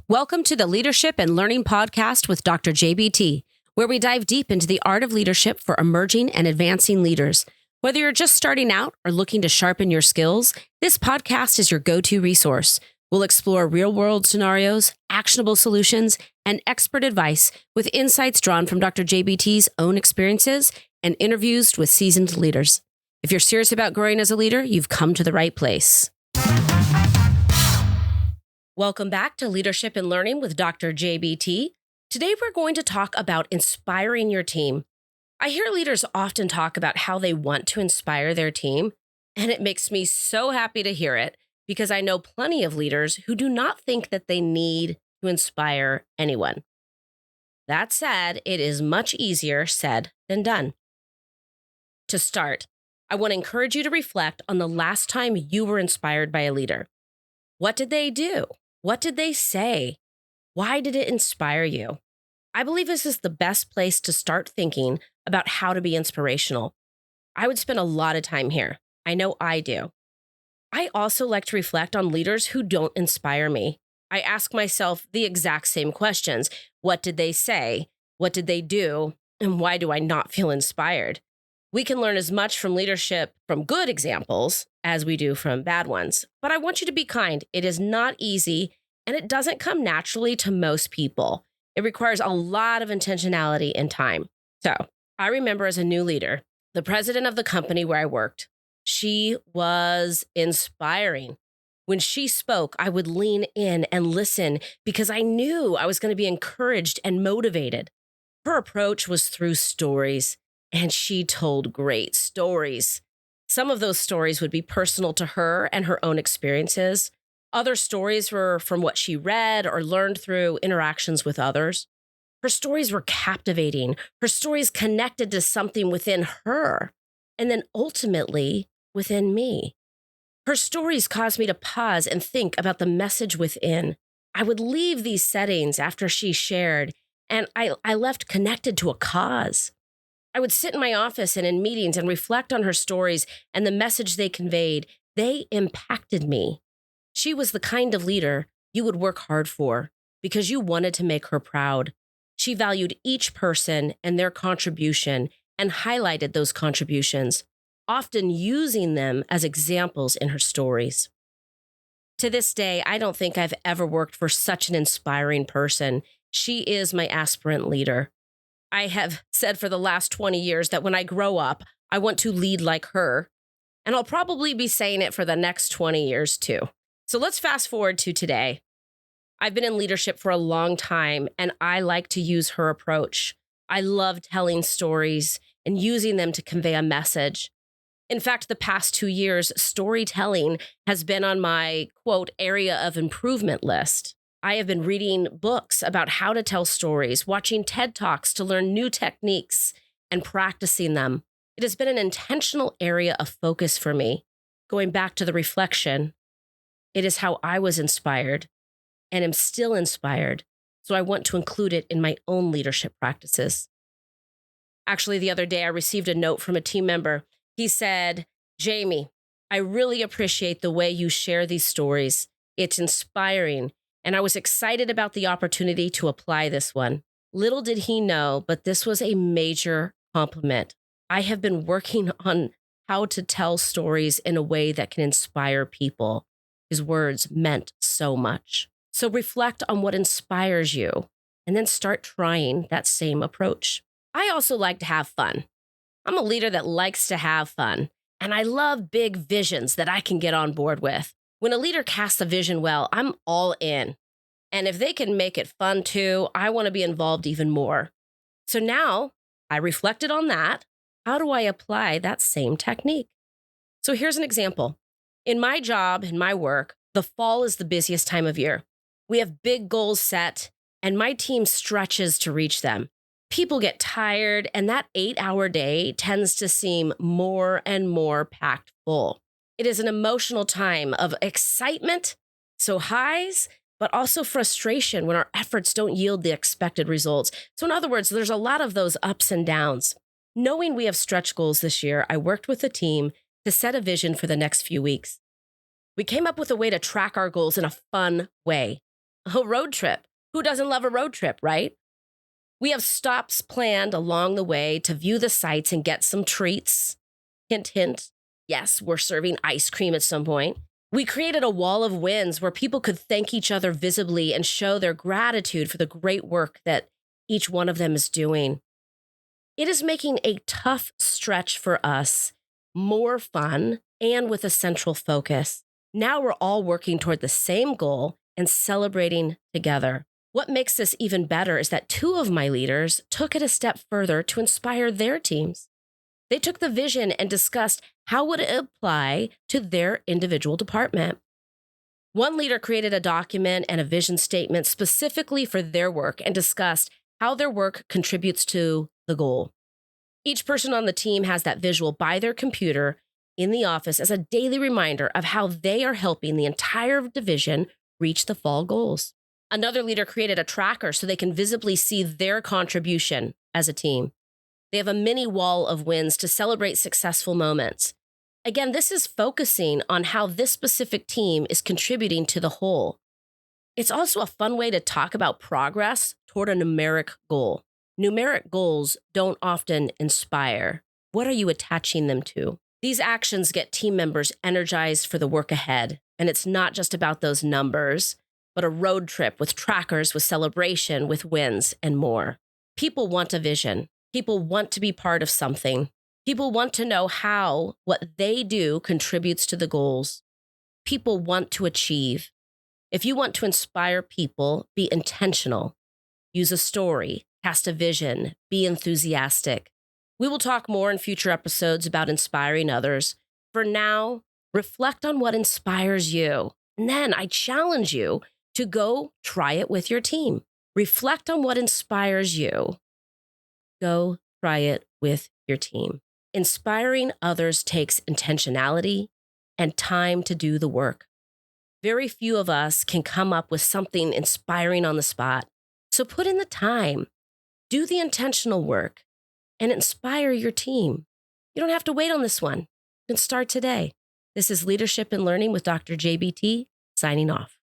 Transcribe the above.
Welcome to the Leadership and Learning Podcast with Dr. JBT, where we dive deep into the art of leadership for emerging and advancing leaders. Whether you're just starting out or looking to sharpen your skills, this podcast is your go-to resource. We'll explore real-world scenarios, actionable solutions, and expert advice with insights drawn from Dr. JBT's own experiences and interviews with seasoned leaders. If you're serious about growing as a leader, you've come to the right place. Welcome back to Leadership and Learning with Dr. JBT. Today, we're going to talk about inspiring your team. I hear leaders often talk about how they want to inspire their team, and it makes me so happy to hear it because I know plenty of leaders who do not think that they need to inspire anyone. That said, it is much easier said than done. To start, I want to encourage you to reflect on the last time you were inspired by a leader. What did they do? What did they say? Why did it inspire you? I believe this is the best place to start thinking about how to be inspirational. I would spend a lot of time here. I know I do. I also like to reflect on leaders who don't inspire me. I ask myself the exact same questions. What did they say? What did they do? And why do I not feel inspired? We can learn as much from leadership from good examples as we do from bad ones. But I want you to be kind. It is not easy, and it doesn't come naturally to most people. It requires a lot of intentionality and time. So I remember as a new leader, the president of the company where I worked, she was inspiring. When she spoke, I would lean in and listen because I knew I was going to be encouraged and motivated. Her approach was through stories, and she told great stories. Some of those stories would be personal to her and her own experiences. Other stories were from what she read or learned through interactions with others. Her stories were captivating. Her stories connected to something within her, and then ultimately within me. Her stories caused me to pause and think about the message within. I would leave these settings after she shared, and I left connected to a cause. I would sit in my office and in meetings and reflect on her stories and the message they conveyed. They impacted me. She was the kind of leader you would work hard for because you wanted to make her proud. She valued each person and their contribution and highlighted those contributions, often using them as examples in her stories. To this day, I don't think I've ever worked for such an inspiring person. She is my aspirant leader. I have said for the last 20 years that when I grow up, I want to lead like her, and I'll probably be saying it for the next 20 years too. So let's fast forward to today. I've been in leadership for a long time, and I like to use her approach. I love telling stories and using them to convey a message. In fact, the past 2 years, storytelling has been on my, quote, area of improvement list. I have been reading books about how to tell stories, watching TED Talks to learn new techniques, and practicing them. It has been an intentional area of focus for me. Going back to the reflection, it is how I was inspired and am still inspired, so I want to include it in my own leadership practices. Actually, the other day, I received a note from a team member. He said, "Jamie, I really appreciate the way you share these stories. It's inspiring. And I was excited about the opportunity to apply this one." Little did he know, but this was a major compliment. I have been working on how to tell stories in a way that can inspire people. His words meant so much. So reflect on what inspires you and then start trying that same approach. I also like to have fun. I'm a leader that likes to have fun, and I love big visions that I can get on board with. When a leader casts a vision well, I'm all in. And if they can make it fun too, I want to be involved even more. So now I reflected on that. How do I apply that same technique? So here's an example. In my job, in my work, the fall is the busiest time of year. We have big goals set, and my team stretches to reach them. People get tired, and that 8-hour day tends to seem more and more packed full. It is an emotional time of excitement, so highs, but also frustration when our efforts don't yield the expected results. So in other words, there's a lot of those ups and downs. Knowing we have stretch goals this year, I worked with the team to set a vision for the next few weeks. We came up with a way to track our goals in a fun way. A road trip. Who doesn't love a road trip, right? We have stops planned along the way to view the sights and get some treats. Hint, hint. Yes, we're serving ice cream at some point. We created a wall of wins where people could thank each other visibly and show their gratitude for the great work that each one of them is doing. It is making a tough stretch for us more fun and with a central focus. Now we're all working toward the same goal and celebrating together. What makes this even better is that two of my leaders took it a step further to inspire their teams. They took the vision and discussed how would it apply to their individual department. One leader created a document and a vision statement specifically for their work and discussed how their work contributes to the goal. Each person on the team has that visual by their computer in the office as a daily reminder of how they are helping the entire division reach the fall goals. Another leader created a tracker so they can visibly see their contribution as a team. They have a mini wall of wins to celebrate successful moments. Again, this is focusing on how this specific team is contributing to the whole. It's also a fun way to talk about progress toward a numeric goal. Numeric goals don't often inspire. What are you attaching them to? These actions get team members energized for the work ahead. And it's not just about those numbers, but a road trip with trackers, with celebration, with wins, and more. People want a vision. People want to be part of something. People want to know how what they do contributes to the goals. People want to achieve. If you want to inspire people, be intentional. Use a story, cast a vision, be enthusiastic. We will talk more in future episodes about inspiring others. For now, reflect on what inspires you. And then I challenge you to go try it with your team. Reflect on what inspires you. Go try it with your team. Inspiring others takes intentionality and time to do the work. Very few of us can come up with something inspiring on the spot. So put in the time, do the intentional work, and inspire your team. You don't have to wait on this one. You can start today. This is Leadership and Learning with Dr. JBT, signing off.